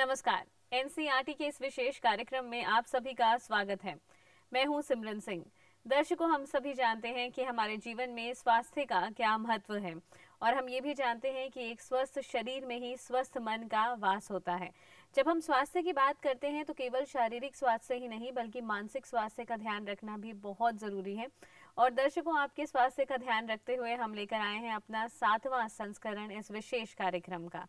नमस्कार। एनसीईआरटी के इस विशेष कार्यक्रम में आप सभी का स्वागत है। मैं हूं सिमरन सिंह। दर्शकों, हम सभी जानते हैं कि हमारे जीवन में स्वास्थ्य का क्या महत्व है और हम ये भी जानते हैं कि एक स्वस्थ शरीर में ही स्वस्थ मन का वास होता है। जब हम स्वास्थ्य की बात करते हैं तो केवल शारीरिक स्वास्थ्य ही नहीं बल्कि मानसिक स्वास्थ्य का ध्यान रखना भी बहुत ज़रूरी है। और दर्शकों, आपके स्वास्थ्य का ध्यान रखते हुए हम लेकर आए हैं अपना 7वां संस्करण इस विशेष कार्यक्रम का।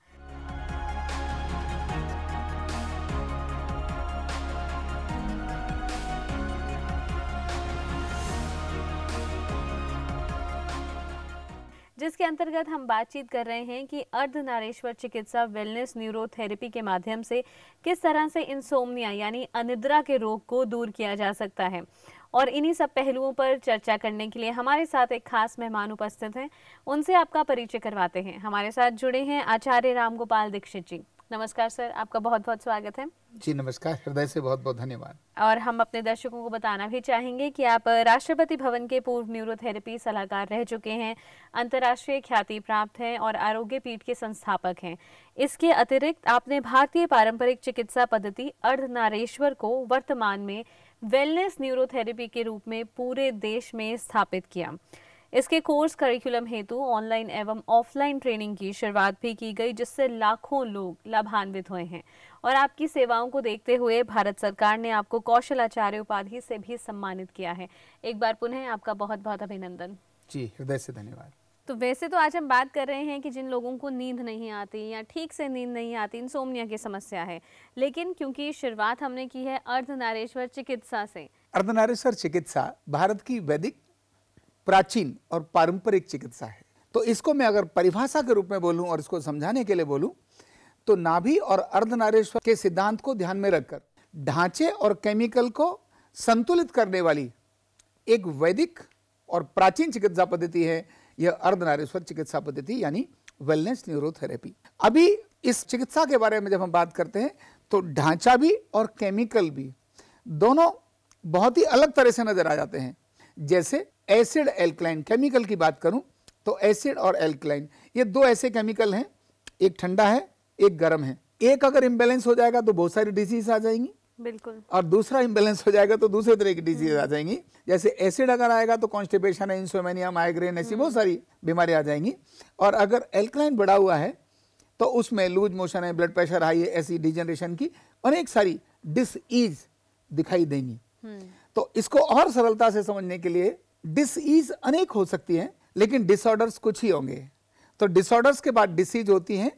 जिसके अंतर्गत हम बातचीत कर रहे हैं कि अर्धनारीश्वर चिकित्सा वेलनेस न्यूरोथेरेपी के माध्यम से किस तरह से इंसोम्निया यानी अनिद्रा के रोग को दूर किया जा सकता है। और इन्हीं सब पहलुओं पर चर्चा करने के लिए हमारे साथ एक खास मेहमान उपस्थित हैं। उनसे आपका परिचय करवाते हैं। हमारे साथ जुड़े हैं आचार्य रामगोपाल दीक्षित जी। नमस्कार सर, आपका बहुत बहुत स्वागत है। जी नमस्कार, हृदय से बहुत बहुत धन्यवाद। और हम अपने दर्शकों को बताना भी चाहेंगे कि आप राष्ट्रपति भवन के पूर्व न्यूरोथेरेपी सलाहकार रह चुके हैं, अंतर्राष्ट्रीय ख्याति प्राप्त हैं और आरोग्य पीठ के संस्थापक हैं। इसके अतिरिक्त आपने भारतीय पारंपरिक चिकित्सा पद्धति अर्धनारीश्वर को वर्तमान में वेलनेस न्यूरोथेरेपी के रूप में पूरे देश में स्थापित किया। इसके कोर्स करिकुलम हेतु ऑनलाइन एवं ऑफलाइन ट्रेनिंग की शुरुआत भी की गई, जिससे लाखों लोग लाभान्वित हुए हैं। और आपकी सेवाओं को देखते हुए भारत सरकार ने आपको कौशलाचार्य उपाधि से भी सम्मानित किया है। एक बार पुनः आपका बहुत बहुत अभिनंदन। जी हृदय से धन्यवाद। तो वैसे तो आज हम बात कर रहे हैं कि जिन लोगों को नींद नहीं आती या ठीक से नींद नहीं आती, इंसोम्निया की समस्या है, लेकिन क्योंकि शुरुआत हमने की है अर्धनारीश्वर चिकित्सा से। अर्धनारीश्वर चिकित्सा भारत की वैदिक, प्राचीन और पारंपरिक चिकित्सा है। तो इसको मैं अगर परिभाषा के रूप में बोलूं और इसको समझाने के लिए बोलूं तो नाभि और अर्धनारीश्वर के सिद्धांत को ध्यान में रखकर ढांचे और केमिकल को संतुलित करने वाली एक वैदिक और प्राचीन चिकित्सा पद्धति है यह अर्धनारीश्वर चिकित्सा पद्धति यानी वेलनेस न्यूरोथेरेपी। अभी इस चिकित्सा के बारे में जब हम बात करते हैं तो ढांचा भी और केमिकल भी दोनों बहुत ही अलग तरह से नजर आ जाते हैं। जैसे एसिड एल्कलाइन केमिकल की बात करूं तो एसिड और एल्कलाइन ये दो ऐसे केमिकल हैं, एक ठंडा है एक गर्म है। एक अगर इम्बैलेंस हो जाएगा तो बहुत सारी डिजीज आ जाएंगी, बिल्कुल, और दूसरा इम्बैलेंस हो जाएगा तो दूसरे तरह की डिजीज आ जाएंगी। जैसे एसिड अगर आएगा तो कॉन्स्टिपेशन है, इंसोमेनिया, माइग्रेन, ऐसी बहुत सारी बीमारी आ जाएंगी। और अगर एल्कलाइन बढ़ा हुआ है तो उसमें लूज मोशन है, ब्लड प्रेशर हाई है, ऐसी डिजेनरेशन की अनेक सारी डिसईज दिखाई देंगी। तो इसको और सरलता से समझने के लिए डिसईज अनेक हो सकती हैं लेकिन डिसऑर्डर्स कुछ ही होंगे। तो डिसऑर्डर्स के बाद डिसीज होती हैं।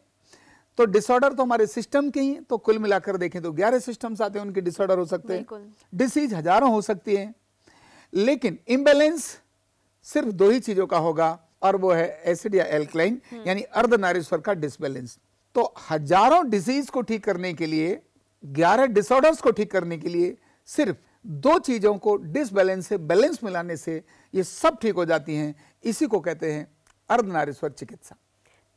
तो डिसऑर्डर तो हमारे सिस्टम के ही, तो कुल मिलाकर देखें तो 11 सिस्टम्स आते हैं, उनके डिसऑर्डर हो सकते हैं। डिसीज हजारों हो सकती हैं, लेकिन इम्बैलेंस सिर्फ दो ही चीजों का होगा और वो है एसिड या एल्कलाइन यानी अर्धनारीश्वर का डिसबैलेंस। तो हजारों डिसीज को ठीक करने के लिए, 11 डिसऑर्डर्स को ठीक करने के लिए सिर्फ दो चीजों को डिसबैलेंस से बैलेंस मिलाने से ये सब ठीक हो जाती हैं। इसी को कहते हैं अर्धनारीश्वर चिकित्सा।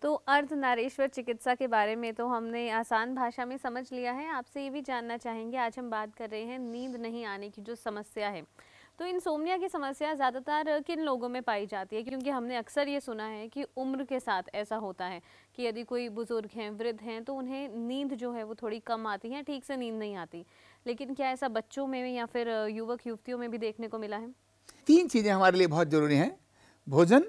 तो अर्धनारीश्वर चिकित्सा के बारे में तो हमने आसान भाषा में समझ लिया है। आपसे ये भी जानना चाहेंगे, आज हम बात कर रहे हैं नींद नहीं आने की जो समस्या है, तो इंसोम्निया की समस्या ज़्यादातर किन लोगों में पाई जाती है? क्योंकि हमने अक्सर ये सुना है कि उम्र के साथ ऐसा होता है कि यदि कोई बुजुर्ग हैं, वृद्ध हैं, तो उन्हें नींद जो है वो थोड़ी कम आती है, ठीक से नींद नहीं आती। लेकिन क्या ऐसा बच्चों में या फिर युवक युवतियों में भी देखने को मिला है? 3 चीजें हमारे लिए बहुत जरूरी हैं, भोजन,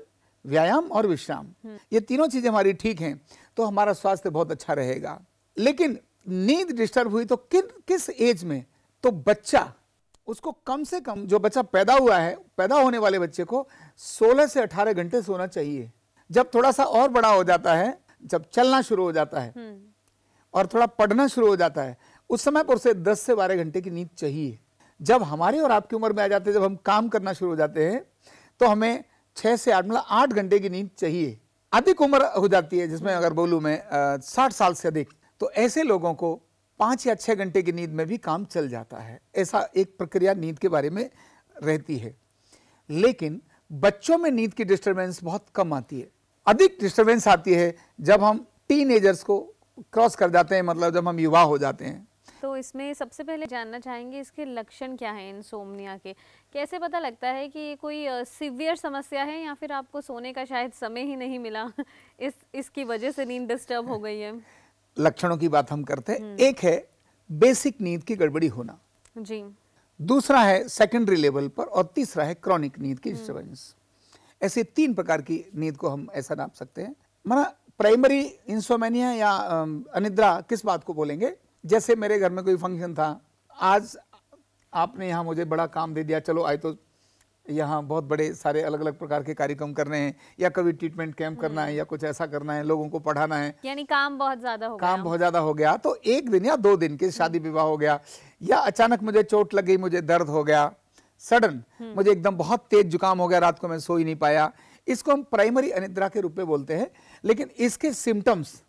व्यायाम और विश्राम। ये तीनों चीजें हमारी ठीक हैं तो हमारा स्वास्थ्य बहुत अच्छा रहेगा। लेकिन नींद डिस्टर्ब हुई तो किस एज में? तो बच्चा, उसको कम से कम, जो बच्चा पैदा हुआ है, पैदा होने वाले बच्चे को 16 से 18 घंटे सोना चाहिए। जब थोड़ा सा और बड़ा हो जाता है, जब चलना शुरू हो जाता है और थोड़ा पढ़ना शुरू हो जाता है, उस समय पर उसे 10 से 12 घंटे की नींद चाहिए। जब हमारी और आपकी उम्र में आ जाते हैं, जब हम काम करना शुरू हो जाते हैं, तो हमें 6 से 8 मतलब 8 घंटे की नींद चाहिए। अधिक उम्र हो जाती है, जिसमें अगर बोलूं मैं 60 साल से अधिक, तो ऐसे लोगों को 5 या 6 घंटे की नींद में भी काम चल जाता है। ऐसा एक प्रक्रिया नींद के बारे में रहती है। लेकिन बच्चों में नींद की डिस्टर्बेंस बहुत कम आती है। अधिक डिस्टर्बेंस आती है जब हम टीनेजर्स को क्रॉस कर जाते हैं, मतलब जब हम युवा हो जाते हैं। तो इसमें सबसे पहले जानना चाहेंगे इसके लक्षण क्या हैं इंसोम्निया के? कैसे पता लगता है कि ये कोई सीवियर समस्या है या फिर आपको सोने का शायद समय ही नहीं मिला इसकी वजह से नींद डिस्टर्ब हो गई है? लक्षणों की बात हम करते हैं। एक है बेसिक नींद की गड़बड़ी होना जी, दूसरा है सेकेंडरी लेवल पर और तीसरा है क्रॉनिक नींद की डिस्टर्बेंस। ऐसे 3 प्रकार की नींद को हम ऐसा नाप सकते हैं। माना प्राइमरी इंसोमेनिया या अनिद्रा किस बात को बोलेंगे, जैसे मेरे घर में कोई फंक्शन था, आज आपने यहाँ मुझे बड़ा काम दे दिया, चलो आए तो यहाँ बहुत बड़े सारे अलग अलग प्रकार के कार्यक्रम करने हैं, या कभी ट्रीटमेंट कैंप करना है, या कुछ ऐसा करना है, लोगों को पढ़ाना है, यानी काम बहुत ज्यादा हो गया। काम बहुत ज्यादा हो गया, तो 1 दिन या 2 दिन के शादी विवाह हो गया, या अचानक मुझे चोट लग गई, मुझे दर्द हो गया, सडन मुझे एकदम बहुत तेज जुकाम हो गया, रात को मैं सो ही नहीं पाया, इसको हम प्राइमरी अनिद्रा के रूप में बोलते हैं। लेकिन इसके सिम्टम्स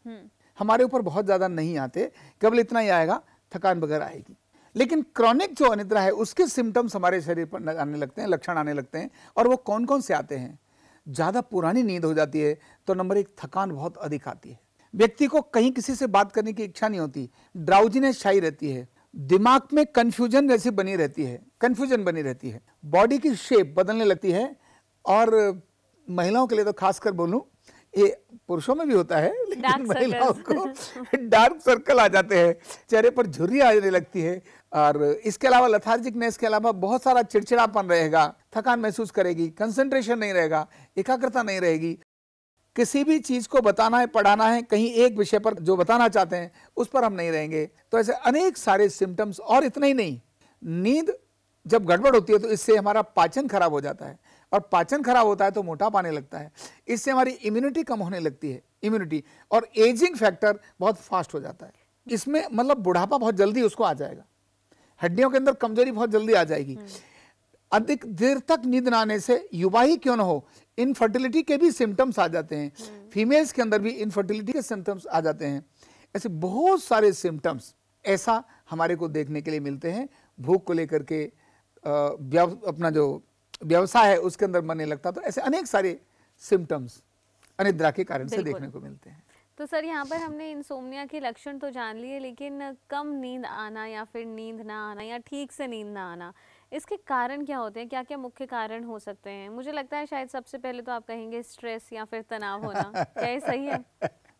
हमारे ऊपर बहुत ज्यादा नहीं आते, केवल इतना ही आएगा, थकान वगैरह आएगी। लेकिन क्रॉनिक जो अनिद्रा है उसके सिम्टम्स हमारे शरीर पर आने लगते हैं, लक्षण आने लगते हैं। और वो कौन कौन से आते हैं? ज्यादा पुरानी नींद हो जाती है तो नंबर 1 थकान बहुत अधिक आती है, व्यक्ति को कहीं किसी से बात करने की इच्छा नहीं होती, ड्राउजीनेस छाई रहती है, दिमाग में कंफ्यूजन जैसी बनी रहती है, कंफ्यूजन बनी रहती है, बॉडी की शेप बदलने लगती है। और महिलाओं के लिए तो खासकर बोलूं, ये पुरुषों में भी होता है, लेकिन महिलाओं को डार्क सर्कल आ जाते हैं, चेहरे पर झुर्री आने लगती है, और इसके अलावा लेथार्जिकनेस के अलावा बहुत सारा चिड़चिड़ापन रहेगा, थकान महसूस करेगी, कंसंट्रेशन नहीं रहेगा, एकाग्रता नहीं रहेगी, किसी भी चीज को बताना है, पढ़ाना है, कहीं एक विषय पर जो बताना चाहते हैं उस पर हम नहीं रहेंगे। तो ऐसे अनेक सारे सिम्टम्स। और इतना ही नहीं, नींद जब गड़बड़ होती है तो इससे हमारा पाचन खराब हो जाता है, और पाचन खराब होता है तो मोटापा आने लगता है, इससे हमारी इम्यूनिटी कम होने लगती है, इम्यूनिटी, और एजिंग फैक्टर बहुत फास्ट हो जाता है। इसमें मतलब बुढ़ापा बहुत जल्दी उसको आ जाएगा, हड्डियों के अंदर कमजोरी बहुत जल्दी आ जाएगी। अधिक देर तक नींद ना आने से युवा ही क्यों ना हो, इनफर्टिलिटी के भी सिम्टम्स आ जाते हैं, फीमेल्स के अंदर भी इनफर्टिलिटी के सिम्टम्स आ जाते हैं। ऐसे बहुत सारे सिम्टम्स ऐसा हमारे को देखने के लिए मिलते हैं। भूख को लेकर के अपना जो व्यवसाय है उसके अंदर मन नहीं लगता, तो ऐसे अनेक सारे सिम्टम्स अनिद्रा के कारण से देखने को मिलते हैं। तो सर, यहाँ पर हमने इंसोम्निया के लक्षण तो जान लिए, लेकिन कम नींद आना या फिर नींद ना आना या ठीक से नींद ना आना, इसके कारण क्या होते हैं? क्या क्या मुख्य कारण हो सकते हैं? मुझे लगता है शायद सबसे पहले तो आप कहेंगे स्ट्रेस या फिर तनाव होना। क्या ये सही है?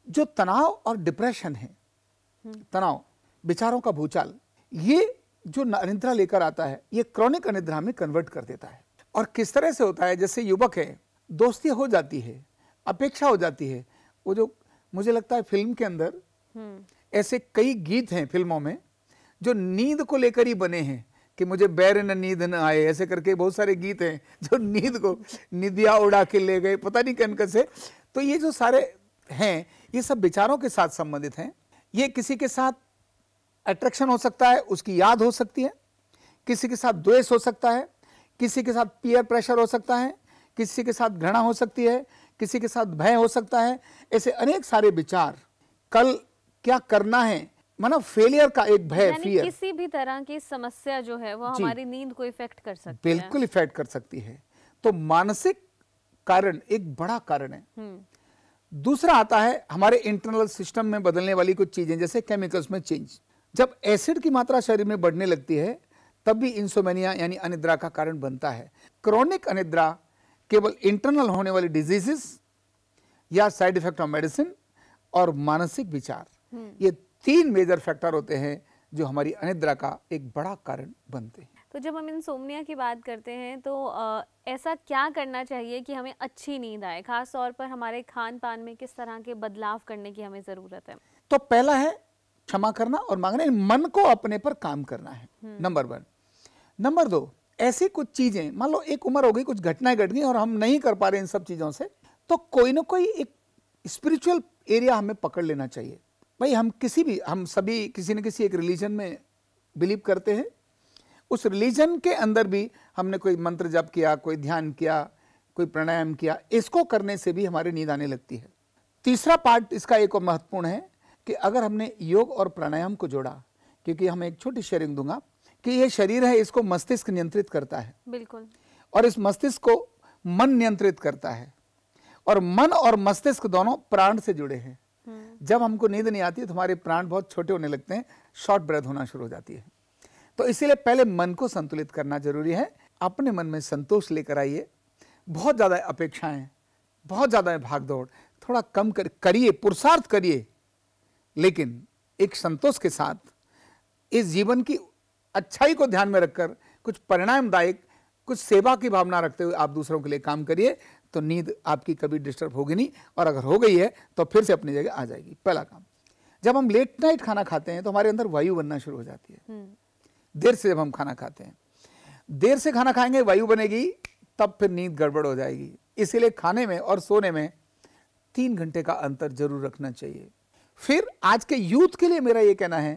जो तनाव और डिप्रेशन है, तनाव, विचारों का भूचाल, ये जो अनिद्रा लेकर आता है, ये क्रॉनिक अनिद्रा में कन्वर्ट कर देता है। और किस तरह से होता है? जैसे युवक है, दोस्ती हो जाती है, अपेक्षा हो जाती है, वो जो मुझे लगता है फिल्म के अंदर ऐसे कई गीत हैं फिल्मों में जो नींद को लेकर ही बने हैं, कि मुझे बैर न नींद न आए, ऐसे करके बहुत सारे गीत हैं जो नींद को निदिया उड़ा के ले गए, पता नहीं कन कैसे। तो ये जो सारे हैं, ये सब विचारों के साथ संबंधित हैं। ये किसी के साथ अट्रैक्शन हो सकता है, उसकी याद हो सकती है, किसी के साथ द्वेष हो सकता है, किसी के साथ पीयर प्रेशर हो सकता है, किसी के साथ घृणा हो सकती है, किसी के साथ भय हो सकता है। ऐसे अनेक सारे विचार, कल क्या करना है, माना फेलियर का एक भय, फियर, किसी भी तरह की समस्या जो है वो हमारी नींद को इफेक्ट कर सकती है, बिल्कुल इफेक्ट कर सकती है। तो मानसिक कारण एक बड़ा कारण है। दूसरा आता है हमारे इंटरनल सिस्टम में बदलने वाली कुछ चीजें, जैसे केमिकल्स में चेंज। जब एसिड की मात्रा शरीर में बढ़ने लगती है तब भी इंसोमेनिया यानी अनिद्रा का कारण बनता है। क्रॉनिक अनिद्रा केवल इंटरनल होने वाली डिजीजेस या साइड इफेक्ट ऑफ मेडिसिन और मानसिक विचार, ये 3 मेजर फैक्टर होते हैं जो हमारी अनिद्रा का एक बड़ा कारण बनते हैं। तो जब हम इंसोम्निया की बात करते हैं तो ऐसा क्या करना चाहिए कि हमें अच्छी नींद आए? खास तौर पर हमारे खान पान में किस तरह के बदलाव करने की हमें जरूरत है? तो पहला है क्षमा करना और मांगना, मन को अपने पर काम करना है, नंबर 1। नंबर 2, ऐसी कुछ चीजें, मान लो एक उम्र हो गई, कुछ घटनाएं घट गई और हम नहीं कर पा रहे इन सब चीजों से, तो कोई ना कोई एक स्पिरिचुअल एरिया हमें पकड़ लेना चाहिए। भाई हम सभी किसी न किसी एक रिलीजन में बिलीव करते हैं, उस रिलीजन के अंदर भी हमने कोई मंत्र जप किया, कोई ध्यान किया, कोई प्राणायाम किया, इसको करने से भी हमारी नींद आने लगती है। तीसरा पार्ट इसका एक और महत्वपूर्ण है कि अगर हमने योग और प्राणायाम को जोड़ा, क्योंकि हम एक छोटी शेयरिंग दूंगा कि ये शरीर है, इसको मस्तिष्क नियंत्रित करता है, बिल्कुल, और इस मस्तिष्क को मन नियंत्रित करता है, और मन और मस्तिष्क दोनों प्राण से जुड़े हैं। जब हमको नींद नहीं आती तो हमारे प्राण बहुत छोटे होने लगते हैं, शॉर्ट ब्रेथ होना शुरू हो जाती है। तो इसीलिए पहले मन को संतुलित करना जरूरी है। अपने मन में संतोष लेकर आइए। बहुत ज्यादा अपेक्षाएं, बहुत ज्यादा भाग दौड़, थोड़ा कम करिए, पुरुषार्थ करिए। लेकिन एक संतोष के साथ इस जीवन की अच्छाई को ध्यान में रखकर कुछ परिणामदायक, कुछ सेवा की भावना रखते हुए आप दूसरों के लिए काम करिए, तो नींद आपकी कभी डिस्टर्ब होगी नहीं, और अगर हो गई है तो फिर से अपनी जगह आ जाएगी। पहला काम, जब हम लेट नाइट खाना खाते हैं तो हमारे अंदर वायु बनना शुरू हो जाती है। देर से जब हम खाना खाते हैं, देर से खाना खाएंगे, वायु बनेगी, तब फिर नींद गड़बड़ हो जाएगी। इसीलिए खाने में और सोने में 3 घंटे का अंतर जरूर रखना चाहिए। फिर आज के यूथ के लिए मेरा ये कहना है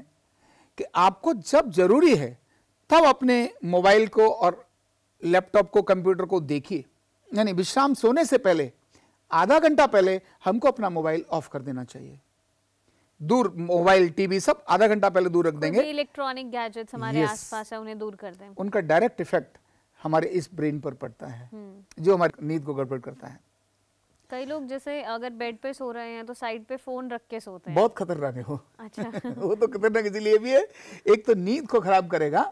कि आपको जब जरूरी है तब अपने मोबाइल को और लैपटॉप को, कंप्यूटर को देखिए। यानी विश्राम सोने से पहले आधा घंटा पहले हमको अपना मोबाइल ऑफ कर देना चाहिए। दूर, मोबाइल, टीवी सब आधा घंटा पहले दूर रख देंगे। इलेक्ट्रॉनिक गैजेट्स हमारे आसपास है, उन्हें दूर कर दें। उनका डायरेक्ट इफेक्ट हमारे इस ब्रेन पर पड़ता है, जो हमारी नींद को गड़बड़ करता है। कई लोग जैसे अगर बेड पे सो रहे हैं तो साइड पे फोन रख के सोते हैं। बहुत खतरनाक है वो। अच्छा। वो तो खतरनाक इसलिए भी है, एक तो नींद को खराब करेगा,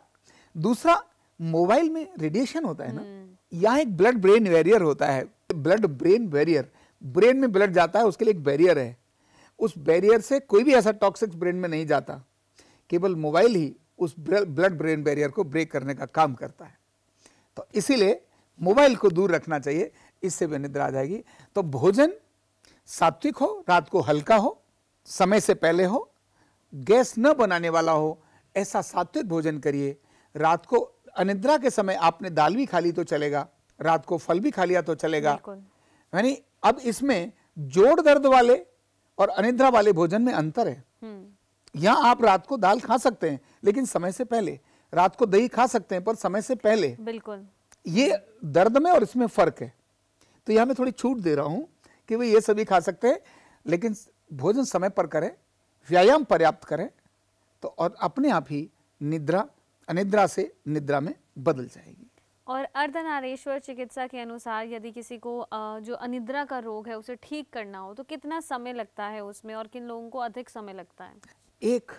दूसरा मोबाइल में रेडिएशन होता है ना, यहाँ एक ब्लड ब्रेन बैरियर होता है। ब्लड ब्रेन बैरियर, ब्रेन में ब्लड जाता है, उसके लिए एक बैरियर है। उस बैरियर से कोई भी ऐसा टॉक्सिक ब्रेन में नहीं जाता, केवल मोबाइल ही उस ब्लड ब्रेन बैरियर को ब्रेक करने का काम करता है। तो इसीलिए मोबाइल को दूर रखना चाहिए, इससे भी निद्रा आ जाएगी। तो भोजन सात्विक हो, रात को हल्का हो, समय से पहले हो, गैस न बनाने वाला हो, ऐसा सात्विक भोजन करिए। रात को अनिद्रा के समय आपने दाल भी खा ली तो चलेगा, रात को फल भी खा लिया तो चलेगा। यानी अब इसमें जोड़ दर्द वाले और अनिद्रा वाले भोजन में अंतर है। यहाँ आप रात को दाल खा सकते हैं लेकिन समय से पहले, रात को दही खा सकते हैं पर समय से पहले। बिल्कुल, ये दर्द में और इसमें फर्क है। तो यहाँ मैं थोड़ी छूट दे रहा हूं कि भाई ये सभी खा सकते हैं, लेकिन भोजन समय पर करें, व्यायाम पर्याप्त करें, तो और अपने आप ही निद्रा अनिद्रा से निद्रा में बदल जाएगी। और अर्धनारीश्वर चिकित्सा के अनुसार यदि किसी को जो अनिद्रा का रोग है उसे ठीक करना हो तो कितना समय लगता है उसमें, और किन लोगों को अधिक समय लगता है? एक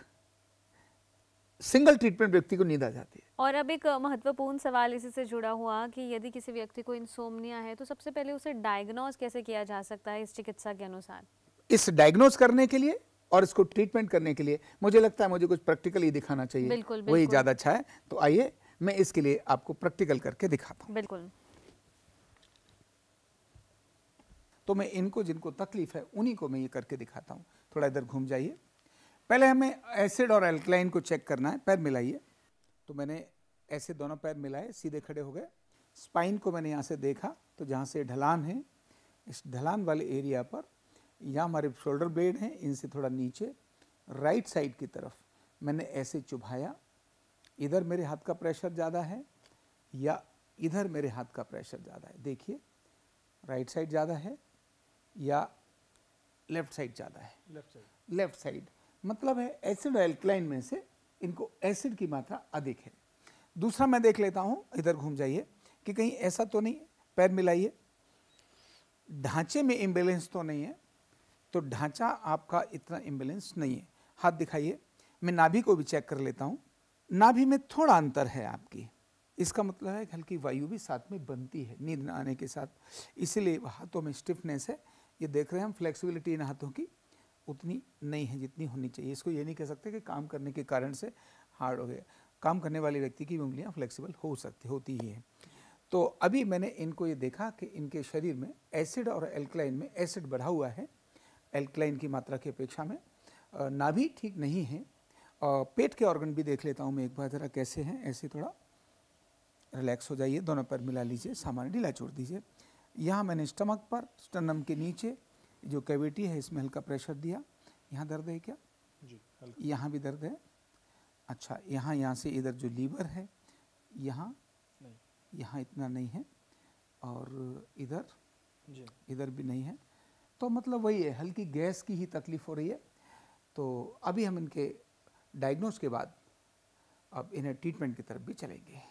सिंगल ट्रीटमेंट व्यक्ति को नींद आ जाती है। और अब एक महत्वपूर्ण सवाल इसी से जुड़ा हुआ कि यदि किसी व्यक्ति को इंसोम्निया है तो सबसे पहले उसे डायग्नोज कैसे किया जा सकता है इस चिकित्सा के अनुसार? इस डायग्नोज करने के लिए और इसको ट्रीटमेंट करने के लिए मुझे लगता है मुझे कुछ प्रैक्टिकली दिखाना चाहिए। बिल्कुल, वही ज्यादा अच्छा है। तो आइए मैं इसके लिए आपको प्रैक्टिकल करके दिखाता हूँ। बिल्कुल। तो मैं इनको जिनको तकलीफ है उन्हीं को मैं ये करके दिखाता हूँ। थोड़ा इधर घूम जाइए। पहले हमें एसिड और एल्कलाइन को चेक करना है। पैर मिलाइए। तो मैंने ऐसे दोनों पैर मिलाए, सीधे खड़े हो गए। स्पाइन को मैंने यहाँ से देखा तो जहाँ से ढलान है, इस ढलान वाले एरिया पर, यहाँ हमारे शोल्डर ब्लेड हैं, इनसे थोड़ा नीचे राइट साइड की तरफ मैंने ऐसे चुभाया। इधर मेरे हाथ का प्रेशर ज़्यादा है या इधर मेरे हाथ का प्रेशर ज़्यादा है? देखिए, राइट साइड ज़्यादा है या लेफ्ट साइड ज़्यादा है? Left side. मतलब है एसिड और एल्कलाइन में से इनको एसिड की मात्रा अधिक है। दूसरा मैं देख लेता हूँ, इधर घूम जाइए कि कहीं ऐसा तो नहीं, पैर मिलाइए, ढांचे में इम्बैलेंस तो नहीं है। तो ढांचा आपका इतना इम्बैलेंस नहीं है। हाथ दिखाइए। मैं नाभि को भी चेक कर लेता हूँ। नाभि में थोड़ा अंतर है आपकी, इसका मतलब है कि हल्की वायु भी साथ में बनती है नींद न आने के साथ, इसीलिए हाथों में स्टिफनेस है। ये देख रहे हैं हम, फ्लेक्सिबिलिटी इन हाथों की उतनी नहीं है जितनी होनी चाहिए। इसको ये नहीं कह सकते कि काम करने के कारण से हार्ड हो गया। काम करने वाले व्यक्ति की उंगलियां फ्लेक्सिबल होती ही है। तो अभी मैंने इनको ये देखा कि इनके शरीर में एसिड और एल्कलाइन में एसिड बढ़ा हुआ है एल्कलाइन की मात्रा की अपेक्षा में। नाभि ठीक नहीं है। पेट के ऑर्गन भी देख लेता हूँ मैं एक बार, ज़रा कैसे हैं। ऐसे थोड़ा रिलैक्स हो जाइए, दोनों पैर मिला लीजिए, सामान्य ढीला छोड़ दीजिए। यहाँ मैंने स्टमक पर, स्टर्नम के नीचे जो कैविटी है इसमें हल्का प्रेशर दिया। यहाँ दर्द है क्या? जी, यहाँ भी दर्द है। अच्छा, यहाँ से इधर जो लीवर है यहाँ नहीं, यहाँ इतना नहीं है, और इधर भी नहीं है। तो मतलब वही है, हल्की गैस की ही तकलीफ हो रही है। तो अभी हम इनके डायग्नोस के बाद अब इन्हें ट्रीटमेंट की तरफ भी चलेंगे।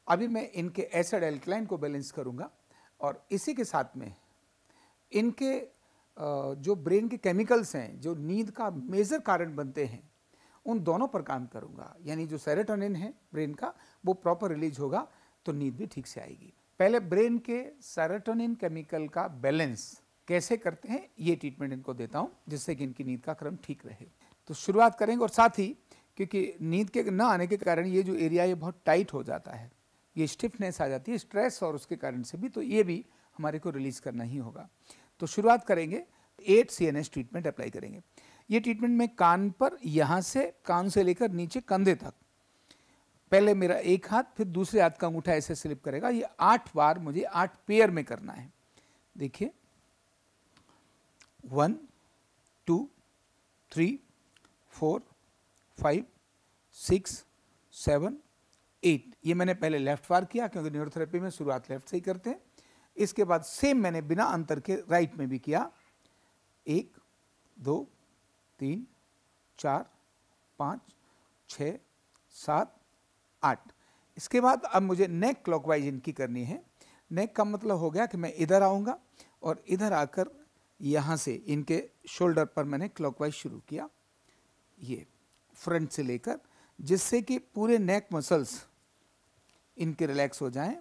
अभी मैं इनके एसिड एल्कलाइन को बैलेंस करूंगा और इसी के साथ में इनके जो ब्रेन के केमिकल्स हैं जो नींद का मेजर कारण बनते हैं उन दोनों पर काम करूंगा। यानी जो सेरोटोनिन है ब्रेन का वो प्रॉपर रिलीज होगा तो नींद भी ठीक से आएगी। पहले ब्रेन के सेरोटोनिन केमिकल का बैलेंस कैसे करते हैं ये ट्रीटमेंट इनको देता हूं जिससे कि इनकी नींद का क्रम ठीक रहे। तो शुरुआत करेंगे, और साथ ही क्योंकि नींद के न आने के कारण ये जो एरिया ये बहुत टाइट हो जाता है, ये स्टिफनेस आ जाती है स्ट्रेस और उसके कारण से भी, तो ये भी हमारे को रिलीज करना ही होगा। तो शुरुआत करेंगे 8 CNS ट्रीटमेंट अप्लाई करेंगे। ये ट्रीटमेंट में कान पर, यहाँ से कान से लेकर नीचे कंधे तक, पहले मेरा एक हाथ फिर दूसरे हाथ का अंगूठा ऐसे स्लिप करेगा। ये 8 बार मुझे 8 पेयर में करना है। देखिए 1 2 3 4 5 6 7 8। ये मैंने पहले लेफ्ट बार किया क्योंकि न्यूरोथेरेपी में शुरुआत लेफ्ट से ही करते हैं। इसके बाद सेम मैंने बिना अंतर के राइट में भी किया, 1 2 3 4 5 6 7 8। इसके बाद अब मुझे नेक क्लॉकवाइज इनकी करनी है। नेक का मतलब हो गया कि मैं इधर आऊँगा और इधर आकर यहाँ से इनके शोल्डर पर मैंने क्लॉकवाइज शुरू किया, ये फ्रंट से लेकर, जिससे कि पूरे नेक मसल्स इनके रिलैक्स हो जाएं।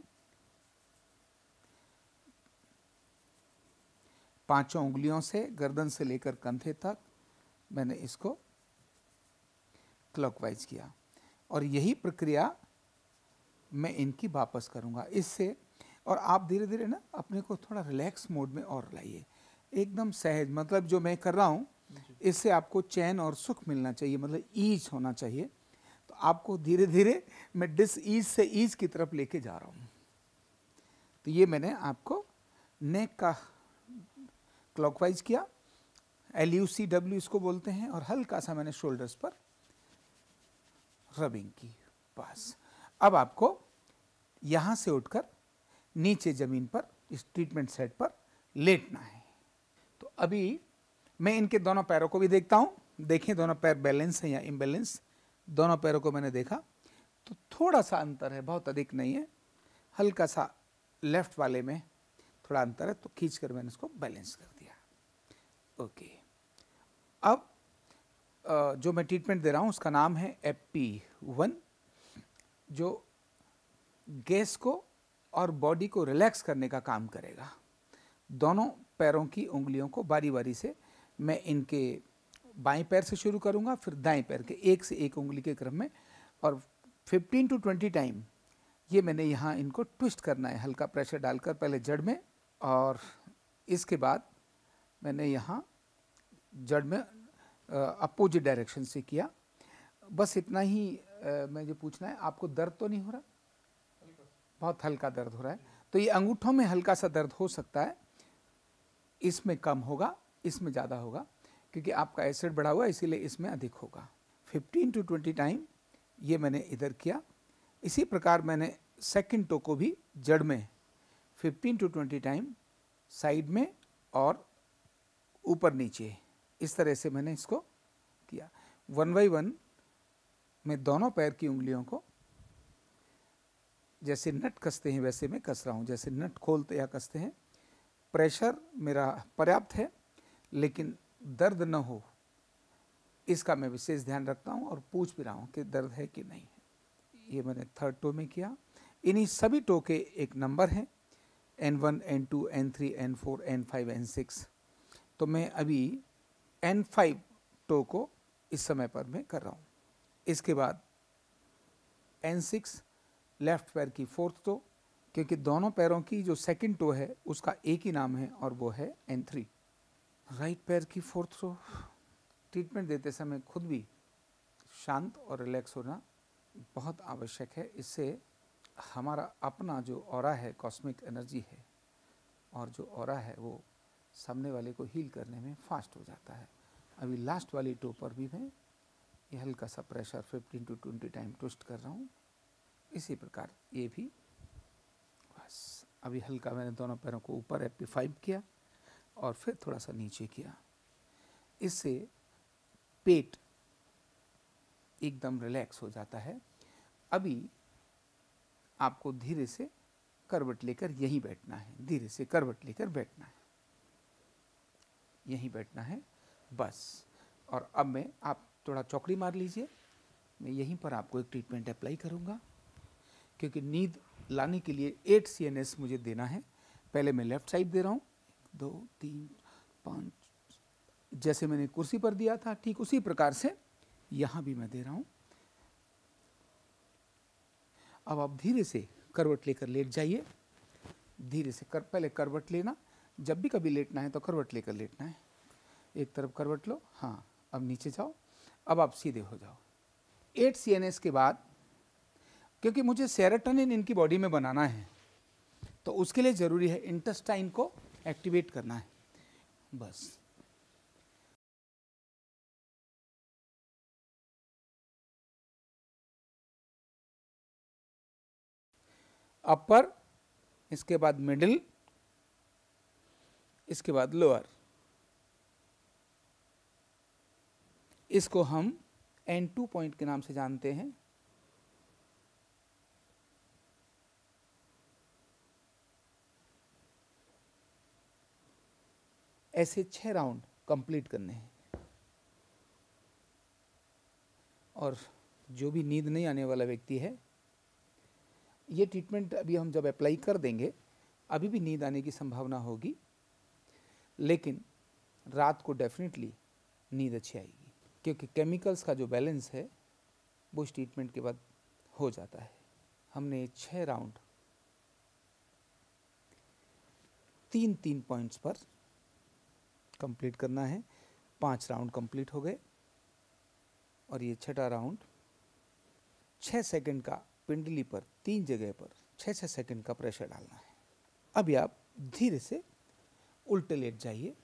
5 उंगलियों से गर्दन से लेकर कंधे तक मैंने इसको क्लॉकवाइज किया, और यही प्रक्रिया मैं इनकी वापस करूंगा इससे। और आप धीरे धीरे ना अपने को थोड़ा रिलैक्स मोड में और लाइए, एकदम सहज, मतलब जो मैं कर रहा हूँ इससे आपको चैन और सुख मिलना चाहिए, मतलब ईज होना चाहिए। तो आपको धीरे धीरे मैं डिस ईज से ईज की तरफ लेके जा रहा हूँ। तो ये मैंने आपको नेक का क्लॉकवाइज किया, LUCW इसको बोलते हैं, और हल्का सा मैंने शोल्डर्स पर रबिंग की, बस। अब आपको यहाँ से उठकर नीचे ज़मीन पर इस ट्रीटमेंट सेट पर लेटना है। तो अभी मैं इनके दोनों पैरों को भी देखता हूँ, देखें दोनों पैर बैलेंस हैं या इम्बैलेंस। दोनों पैरों को मैंने देखा तो थोड़ा सा अंतर है, बहुत अधिक नहीं है, हल्का सा लेफ्ट वाले में थोड़ा अंतर है, तो खींचकर मैंने इसको बैलेंस कर दिया। ओके, अब जो मैं ट्रीटमेंट दे रहा हूँ उसका नाम है FP1, जो गैस को और बॉडी को रिलैक्स करने का काम करेगा। दोनों पैरों की उंगलियों को बारी बारी से मैं इनके बाएं पैर से शुरू करूंगा, फिर दाएं पैर के एक से एक उंगली के क्रम में, और 15 to 20 टाइम ये मैंने यहाँ इनको ट्विस्ट करना है, हल्का प्रेशर डालकर, पहले जड़ में और इसके बाद मैंने यहाँ जड़ में अपोजिट डायरेक्शन से किया। बस इतना ही मुझे पूछना है, आपको दर्द तो नहीं हो रहा? बहुत हल्का दर्द हो रहा है, तो ये अंगूठों में हल्का सा दर्द हो सकता है, इसमें कम होगा, इसमें ज़्यादा होगा, क्योंकि आपका एसिड बढ़ा हुआ है, इसीलिए इसमें अधिक होगा। 15 to 20 टाइम ये मैंने इधर किया। इसी प्रकार मैंने सेकंड टो को भी जड़ में 15 to 20 टाइम, साइड में और ऊपर नीचे, इस तरह से मैंने इसको किया। 1 by 1 मैं दोनों पैर की उंगलियों को जैसे नट कसते हैं वैसे मैं कस रहा हूँ, जैसे नट खोलते या कसते हैं। प्रेशर मेरा पर्याप्त है, लेकिन दर्द न हो इसका मैं विशेष ध्यान रखता हूँ, और पूछ भी रहा हूँ कि दर्द है कि नहीं है। ये मैंने थर्ड टो में किया। इन्हीं सभी टो के एक नंबर हैं, N1, N2, N3, N4, N5, N6। तो मैं अभी N5 टो को इस समय पर मैं कर रहा हूँ। इसके बाद N6 लेफ्ट पैर की फोर्थ टो, क्योंकि दोनों पैरों की जो सेकंड टो है उसका एक ही नाम है और वो है N3। राइट पैर की फोर्थ टो। ट्रीटमेंट देते समय खुद भी शांत और रिलैक्स होना बहुत आवश्यक है। इससे हमारा अपना जो ऑरा है, कॉस्मिक एनर्जी है, और जो ऑरा है वो सामने वाले को हील करने में फास्ट हो जाता है। अभी लास्ट वाली टो पर भी मैं ये हल्का सा प्रेशर 15 to 20 टाइम ट्विस्ट कर रहा हूँ। इसी प्रकार ये भी, बस अभी हल्का मैंने दोनों पैरों को ऊपर FP5 किया और फिर थोड़ा सा नीचे किया। इससे पेट एकदम रिलैक्स हो जाता है। अभी आपको धीरे से करवट लेकर यहीं बैठना है, धीरे से करवट लेकर बैठना है, यहीं बैठना है बस। और अब मैं, आप थोड़ा चौकड़ी मार लीजिए, मैं यहीं पर आपको एक ट्रीटमेंट अप्लाई करूँगा, क्योंकि नींद लाने के लिए 8 CNS मुझे देना है। पहले मैं लेफ्ट साइड दे रहा हूँ, 2 3 5 जैसे मैंने कुर्सी पर दिया था ठीक उसी प्रकार से यहाँ भी मैं दे रहा हूँ। अब आप धीरे से करवट लेकर लेट जाइए, धीरे से पहले करवट लेना, जब भी कभी लेटना है तो करवट लेकर लेटना है। एक तरफ करवट लो, हाँ, अब नीचे जाओ, अब आप सीधे हो जाओ। 8 CNS के बाद, क्योंकि मुझे सेरोटोनिन इनकी बॉडी में बनाना है तो उसके लिए ज़रूरी है इंटेस्टाइन को एक्टिवेट करना है। बस अपर, इसके बाद मिडिल, इसके बाद लोअर। इसको हम N2 पॉइंट के नाम से जानते हैं। ऐसे 6 राउंड कंप्लीट करने हैं। और जो भी नींद नहीं आने वाला व्यक्ति है, ये ट्रीटमेंट अभी हम जब अप्लाई कर देंगे अभी भी नींद आने की संभावना होगी, लेकिन रात को डेफिनेटली नींद अच्छी आएगी, क्योंकि केमिकल्स का जो बैलेंस है वो इस ट्रीटमेंट के बाद हो जाता है। हमने 6 राउंड 3-3 पॉइंट्स पर कंप्लीट करना है। 5 राउंड कंप्लीट हो गए और ये छठा राउंड 6 सेकंड का पिंडली पर 3 जगह पर 6-6 सेकंड का प्रेशर डालना है। अभी आप धीरे से उल्टे लेट जाइए,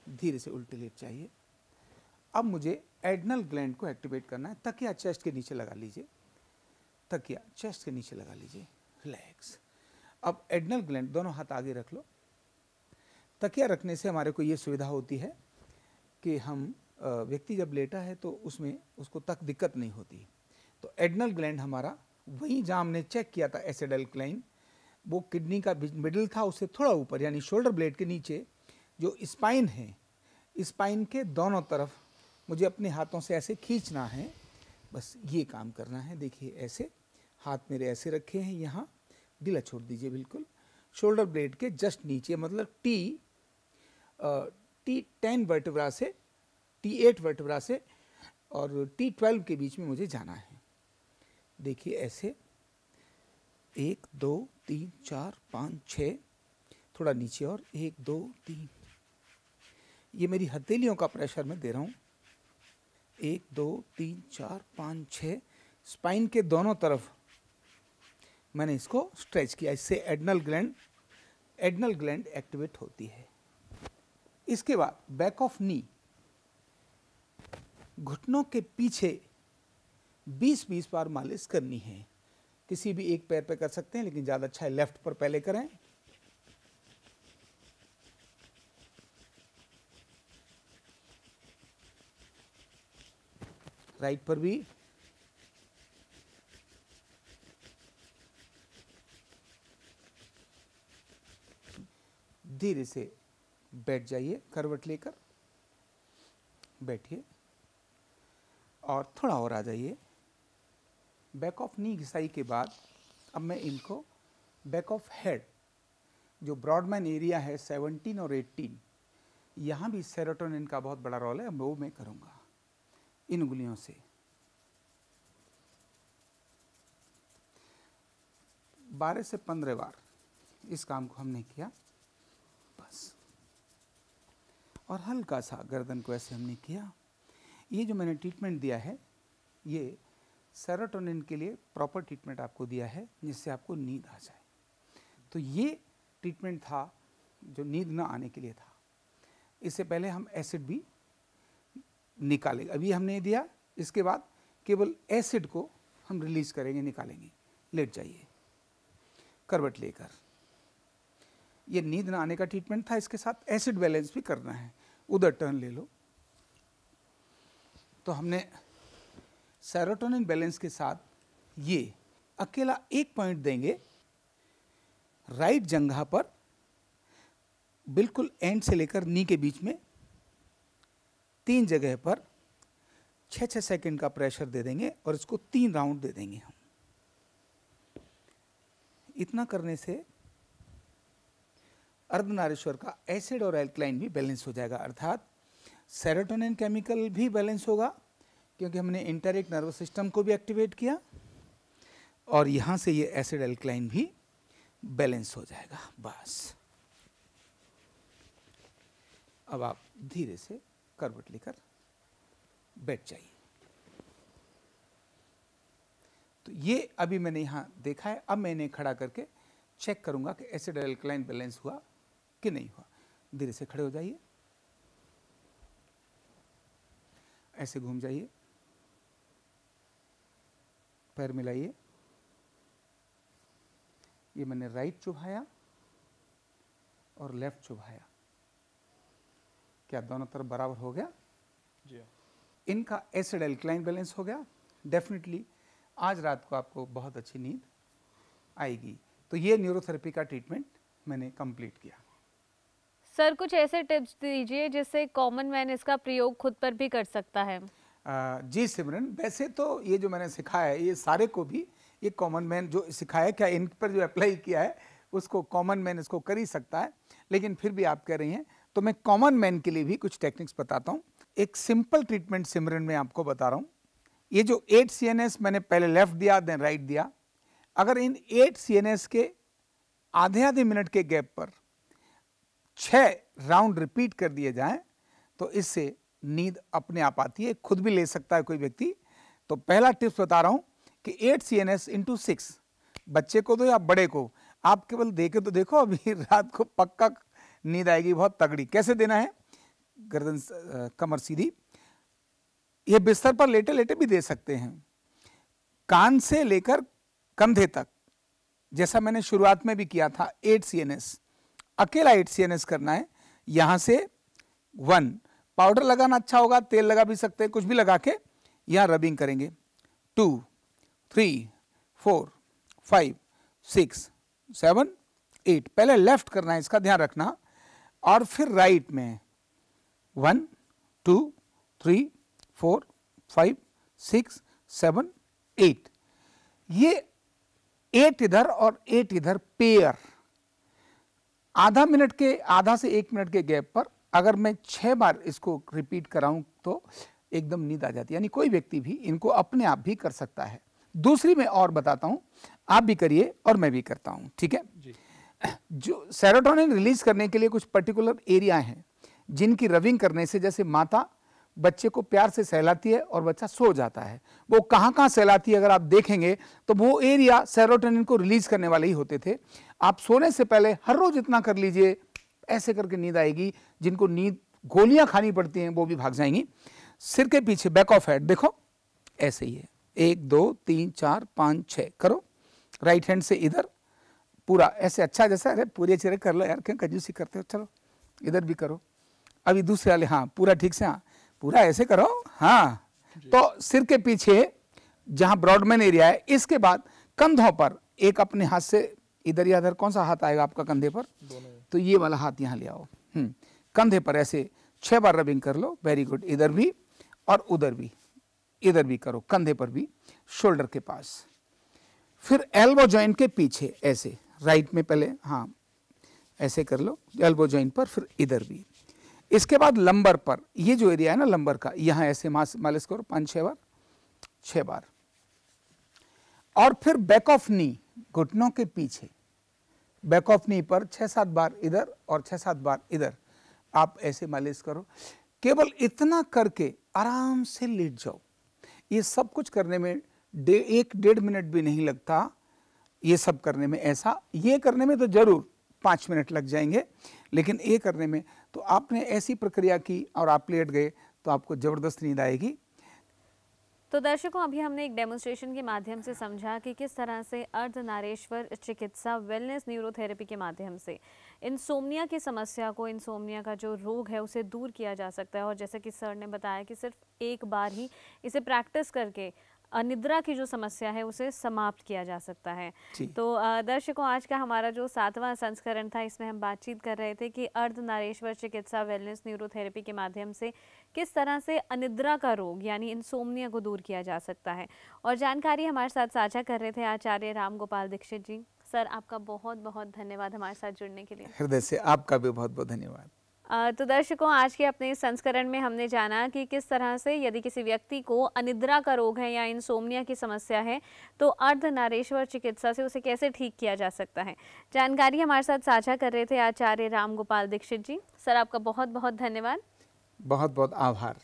धीरे से उल्टे लेट जाइए। अब मुझे एड्रिनल ग्लैंड को एक्टिवेट करना है। तकिया चेस्ट के नीचे लगा लीजिए, तकिया चेस्ट के नीचे लगा लीजिए, रिलैक्स। अब एड्रिनल ग्लैंड दोनों हाथ आगे रख लो। तकिया रखने से हमारे को ये सुविधा होती है कि हम व्यक्ति जब लेटा है तो उसमें उसको तक दिक्कत नहीं होती। तो एड्रिनल ग्लैंड हमारा वहीं जहाँ हमने चेक किया था एसिड अल्कलाइन, वो किडनी का मिडिल था उससे थोड़ा ऊपर, यानी शोल्डर ब्लेड के नीचे जो स्पाइन है, स्पाइन के दोनों तरफ मुझे अपने हाथों से ऐसे खींचना है। बस ये काम करना है। देखिए ऐसे हाथ मेरे ऐसे रखे हैं, यहाँ ढीला छोड़ दीजिए बिल्कुल। शोल्डर ब्लेड के जस्ट नीचे, मतलब T10 वर्टिब्रा से T8 वर्टिब्रा से और T12 के बीच में मुझे जाना है। देखिए ऐसे 1 2 3 4 5 6, थोड़ा नीचे और 1 2 3। ये मेरी हथेलियों का प्रेशर मैं दे रहा हूँ। 1 2 3 4 5 6, स्पाइन के दोनों तरफ मैंने इसको स्ट्रेच किया। इससे एड्रिनल ग्लैंड एक्टिवेट होती है। इसके बाद बैक ऑफ नी, घुटनों के पीछे 20-20 बार मालिश करनी है। किसी भी एक पैर पे कर सकते हैं, लेकिन ज़्यादा अच्छा है लेफ्ट पर पहले करें। राइट पर भी। धीरे से बैठ जाइए, करवट लेकर बैठिए और थोड़ा और आ जाइए। बैक ऑफ नी घिसाई के बाद अब मैं इनको बैक ऑफ हेड, जो ब्रॉडमैन एरिया है 17 और 18, यहाँ भी सेरोटोनिन का बहुत बड़ा रोल है, वो मैं करूँगा इन उंगलियों से। 12 से 15 बार इस काम को हमने किया बस। और हल्का सा गर्दन को ऐसे हमने किया। ये जो मैंने ट्रीटमेंट दिया है, ये सेरोटोनिन के लिए प्रॉपर ट्रीटमेंट आपको दिया है, जिससे आपको नींद आ जाए। तो ये ट्रीटमेंट था जो नींद ना आने के लिए था। इससे पहले हम एसिड भी निकालेंगे, अभी हमने दिया। इसके बाद केवल एसिड को हम रिलीज करेंगे, निकालेंगे। लेट जाइए करवट लेकर। ये नींद ना आने का ट्रीटमेंट था, इसके साथ एसिड बैलेंस भी करना है। उधर टर्न ले लो। तो हमने सेरोटोनिन बैलेंस के साथ ये अकेला एक पॉइंट देंगे राइट जंघा पर, बिल्कुल एंड से लेकर नी के बीच में 3 जगह पर 6-6 सेकंड का प्रेशर दे देंगे और इसको 3 राउंड दे देंगे हम। इतना करने से अर्धनारीश्वर का एसिड और एल्कलाइन भी बैलेंस हो जाएगा, अर्थात सेरोटोनिन केमिकल भी बैलेंस होगा क्योंकि हमने इंटरएक्ट नर्वस सिस्टम को भी एक्टिवेट किया, और यहाँ से ये एसिड एल्कलाइन भी बैलेंस हो जाएगा। बस अब आप धीरे से करवट लेकर बैठ जाइए। तो ये अभी मैंने यहाँ देखा है, अब मैं इन्हें खड़ा करके चेक करूंगा कि एसिड एल्कलाइन बैलेंस हुआ कि नहीं हुआ। धीरे से खड़े हो जाइए, ऐसे घूम जाइए, पैर मिलाइए। ये मैंने राइट चुभाया और लेफ्ट चुभाया, क्या दोनों तरफ बराबर हो गया? जी। इनका एसिड एल्कलाइन बैलेंस हो गया। डेफिनेटली आज रात को आपको बहुत अच्छी नींद आएगी। तो ये न्यूरोथेरेपी का ट्रीटमेंट मैंने कंप्लीट किया। सर कुछ ऐसे टिप्स दीजिए जिससे कॉमन मैन इसका प्रयोग खुद पर भी कर सकता है। जी सिमरन, वैसे तो ये जो मैंने सिखाया है ये सारे को भी, ये कॉमन मैन जो सिखाया, क्या इन पर जो अप्लाई किया है उसको कॉमन मैन इसको कर ही सकता है, लेकिन फिर भी आप कह रही हैं तो मैं कॉमन मैन के लिए भी कुछ टेक्निक्स बताता हूँ। एक सिंपल ट्रीटमेंट सिमरन में आपको बता रहा हूँ। ये जो 8 CNS मैंने पहले लेफ्ट दिया देन राइट दिया, अगर इन 8 CNS के आधे आधे मिनट के गैप पर 6 राउंड रिपीट कर दिए जाएं तो इससे नींद अपने आप आती है, खुद भी ले सकता है कोई व्यक्ति। तो पहला टिप्स बता रहा हूं कि 8 CNS into 6, बच्चे को दो या बड़े को, आप केवल देखे तो देखो, अभी रात को पक्का नींद आएगी बहुत तगड़ी। कैसे देना है? गर्दन कमर सीधी, ये बिस्तर पर लेटे लेटे भी दे सकते हैं, कान से लेकर कंधे तक, जैसा मैंने शुरुआत में भी किया था। 8 CNS, अकेला 8 CNS करना है। यहां से 1, पाउडर लगाना अच्छा होगा, तेल लगा भी सकते हैं, कुछ भी लगा के यहां रबिंग करेंगे। 2, 3, 4, 5, 6, 7, 8, पहले लेफ्ट करना है, इसका ध्यान रखना, और फिर राइट में 1, 2, 3, 4, 5, 6, 7, 8, ये 8 इधर और 8 इधर पेयर, आधा मिनट के, आधा से 1 मिनट के गैप पर अगर मैं 6 बार इसको रिपीट कराऊं तो एकदम नींद आ जाती है। यानी कोई व्यक्ति भी इनको अपने आप भी कर सकता है। दूसरी मैं और बताता हूं, आप भी करिए और मैं भी करता हूं, ठीक है जी। जो सेरोटोनिन रिलीज करने के लिए कुछ पर्टिकुलर एरिया हैं जिनकी रबिंग करने से, जैसे माता बच्चे को प्यार से सहलाती है और बच्चा सो जाता है, वो कहाँ कहाँ सहलाती है अगर आप देखेंगे तो वो एरिया सेरोटोनिन को रिलीज करने वाले ही होते थे। आप सोने से पहले हर रोज इतना कर लीजिए, ऐसे करके नींद आएगी। जिनको नींद गोलियां खानी पड़ती हैं वो भी भाग जाएंगी। सिर के पीछे बैक ऑफ हेड देखो, ऐसे ही है, 1, 2, 3, 4, 5, 6 करो। राइट हैंड से इधर पूरा ऐसे, अच्छा जैसा, अरे पूरे चेहरे कर लो यार, क्यों कंजूसी करते हो, चलो इधर भी करो। अभी दूसरे वाले, हाँ पूरा ठीक से, हाँ पूरा ऐसे करो, हाँ। तो सिर के पीछे जहां ब्रॉडमैन एरिया है, इसके बाद कंधों पर एक अपने हाथ से इधर या इधर, कौन सा हाथ आएगा आपका कंधे पर? तो ये वाला हाथ यहाँ ले आओ, कंधे पर ऐसे 6 बार रबिंग कर लो। Very good. इधर भी और उधर भी, इधर भी करो, कंधे पर भी, शोल्डर के पास। फिर एल्बो जॉइंट के पीछे ऐसे, राइट में पहले, हाँ ऐसे कर लो एल्बो जॉइंट पर, फिर इधर भी। इसके बाद लंबर पर, ये जो एरिया है ना लंबर का, यहाँ ऐसे मालिश करो 5-6 बार, 6 बार। और फिर बैक ऑफ नी, घुटनों के पीछे, बैक ऑफ नी पर 6-7 बार इधर और 6-7 बार इधर, आप ऐसे मालिश करो। केवल इतना करके आराम से लेट जाओ। ये सब कुछ करने में 1-1.5 मिनट भी नहीं लगता। ये सब करने में, ऐसा ये करने में तो जरूर 5 मिनट लग जाएंगे, लेकिन ये करने में तो आपने ऐसी प्रक्रिया की और आप लेट गए तो आपको जबरदस्त नींद आएगी। तो दर्शकों, अभी हमने एक डेमोन्स्ट्रेशन के माध्यम से समझा कि किस तरह से अर्धनारेश्वर चिकित्सा वेलनेस न्यूरोथेरेपी के माध्यम से इंसोम्निया की समस्या को, इंसोम्निया का जो रोग है उसे दूर किया जा सकता है। और जैसे कि सर ने बताया कि सिर्फ एक बार ही इसे प्रैक्टिस करके अनिद्रा की जो समस्या है उसे समाप्त किया जा सकता है। तो दर्शकों, आज का हमारा जो 7वां संस्करण था, इसमें हम बातचीत कर रहे थे कि अर्धनारेश्वर चिकित्सा वेलनेस न्यूरोथेरेपी के माध्यम से किस तरह से अनिद्रा का रोग यानी इंसोम्निया को दूर किया जा सकता है। और जानकारी हमारे साथ साझा कर रहे थे आचार्य राम गोपाल दीक्षित जी। सर, आपका बहुत बहुत धन्यवाद हमारे साथ जुड़ने के लिए। हृदय से आपका भी बहुत बहुत धन्यवाद। तो दर्शकों, आज के अपने संस्करण में हमने जाना कि किस तरह से यदि किसी व्यक्ति को अनिद्रा का रोग है या इंसोम्निया की समस्या है तो अर्धनारीश्वर चिकित्सा से उसे कैसे ठीक किया जा सकता है। जानकारी हमारे साथ साझा कर रहे थे आचार्य राम गोपाल दीक्षित जी। सर, आपका बहुत बहुत धन्यवाद। बहुत बहुत आभार।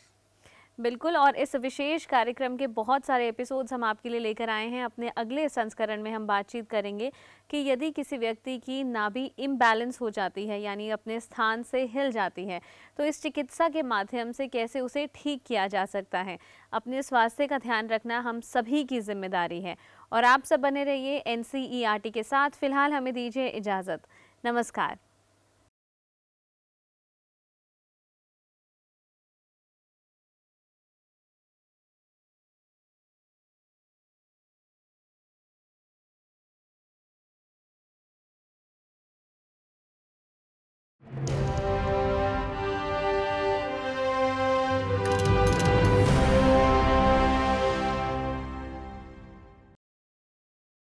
बिल्कुल, और इस विशेष कार्यक्रम के बहुत सारे एपिसोड्स हम आपके लिए लेकर आए हैं। अपने अगले संस्करण में हम बातचीत करेंगे कि यदि किसी व्यक्ति की नाभि इम्बैलेंस हो जाती है, यानी अपने स्थान से हिल जाती है, तो इस चिकित्सा के माध्यम से कैसे उसे ठीक किया जा सकता है। अपने स्वास्थ्य का ध्यान रखना हम सभी की जिम्मेदारी है। और आप सब बने रहिए NCERT के साथ। फिलहाल हमें दीजिए इजाज़त। नमस्कार।